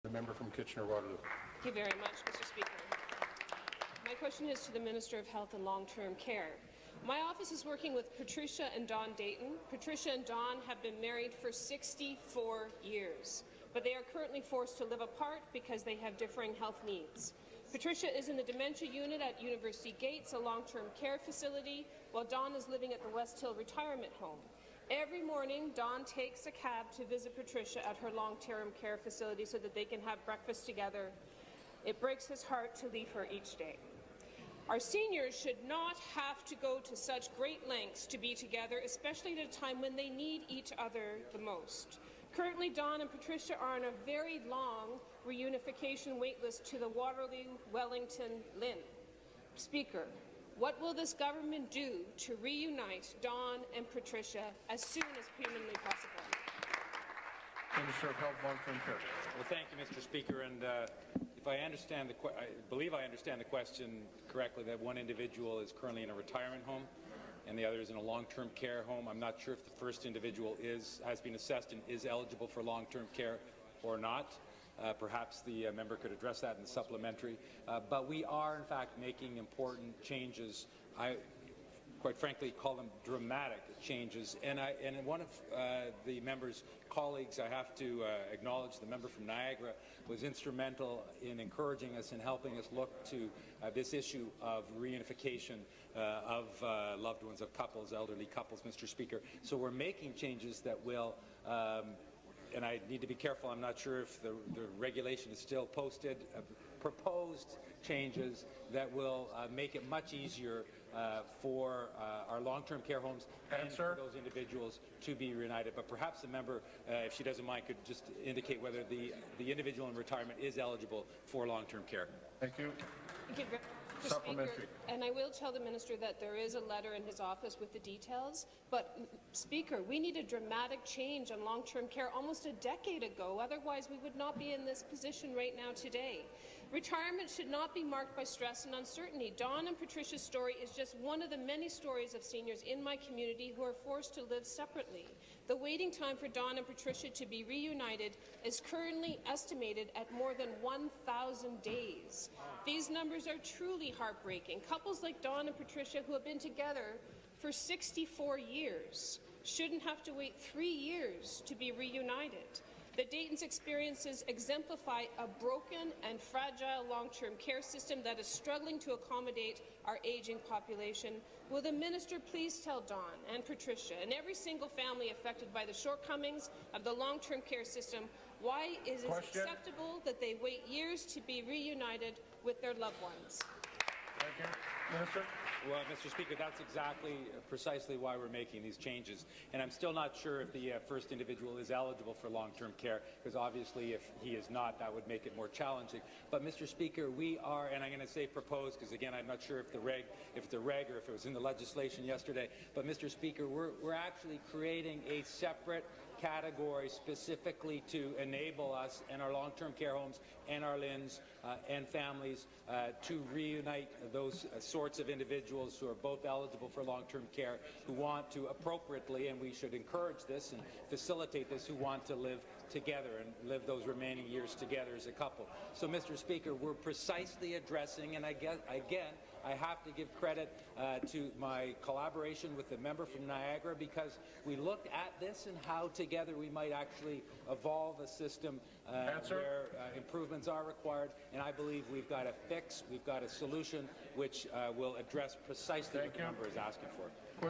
The member from Kitchener-Waterloo. Thank you very much, Mr. Speaker. My question is to the Minister of Health and Long-Term Care. My office is working with Patricia and Don Deighton. Patricia and Don have been married for 64 years, but they are currently forced to live apart because they have differing health needs. Patricia is in the dementia unit at University Gates, a long-term care facility, while Don is living at the West Hill retirement home. Every morning, Don takes a cab to visit Patricia at her long-term care facility so that they can have breakfast together. It breaks his heart to leave her each day. Our seniors should not have to go to such great lengths to be together, especially at a time when they need each other the most. Currently, Don and Patricia are on a very long reunification waitlist to the Waterloo, Wellington, Lynn. Speaker, what will this government do to reunite Don and Patricia as soon as humanly possible? Minister of Health, Long-Term Care. Well, thank you, Mr. Speaker. And if I understand I believe I understand the question correctly, that one individual is currently in a retirement home and the other is in a long-term care home. I'm not sure if the first individual has been assessed and is eligible for long-term care or not. Perhaps the member could address that in the supplementary. But we are, in fact, making important changes. I, quite frankly, call them dramatic changes. And one of the member's colleagues, I have to acknowledge, the member from Niagara, was instrumental in encouraging us and helping us look to this issue of reunification of loved ones, of couples, elderly couples, Mr. Speaker. So we're making changes that will and I need to be careful, I'm not sure if the regulation is still posted, proposed changes that will make it much easier for our long-term care homes and for those individuals to be reunited. But perhaps the member, if she doesn't mind, could just indicate whether the individual in retirement is eligible for long-term care. Thank you. Thank you, Speaker, and I will tell the minister that there is a letter in his office with the details. But, Speaker, we need a dramatic change on long-term care almost a decade ago. Otherwise, we would not be in this position right now today. Retirement should not be marked by stress and uncertainty. Don and Patricia's story is just one of the many stories of seniors in my community who are forced to live separately. The waiting time for Don and Patricia to be reunited is currently estimated at more than 1,000 days. These numbers are truly heartbreaking. Couples like Don and Patricia, who have been together for 64 years, shouldn't have to wait 3 years to be reunited. The Dayton's experiences exemplify a broken and fragile long-term care system that is struggling to accommodate our aging population. Will the minister please tell Don and Patricia and every single family affected by the shortcomings of the long-term care system why it is acceptable that they wait years to be reunited with their loved ones? Thank you. Minister. Well, Mr. Speaker, that's precisely why we're making these changes. And I'm still not sure if the first individual is eligible for long-term care, because obviously if he is not, that would make it more challenging. But, Mr. Speaker, we are, and I'm going to say proposed, because again, I'm not sure if it's a reg or if it was in the legislation yesterday, but, Mr. Speaker, we're actually creating a separate category specifically to enable us and our long-term care homes and our LHINs and families to reunite those sorts of individuals who are both eligible for long-term care, who want to appropriately, and we should encourage this and facilitate this, who want to live together and live those remaining years together as a couple. So, Mr. Speaker, we're precisely addressing, and again, I have to give credit to my collaboration with the member from Niagara, because we looked at this and how together we might actually evolve a system where improvements are required, and I believe we've got a fix, we've got a solution which will address precisely what the member is asking for.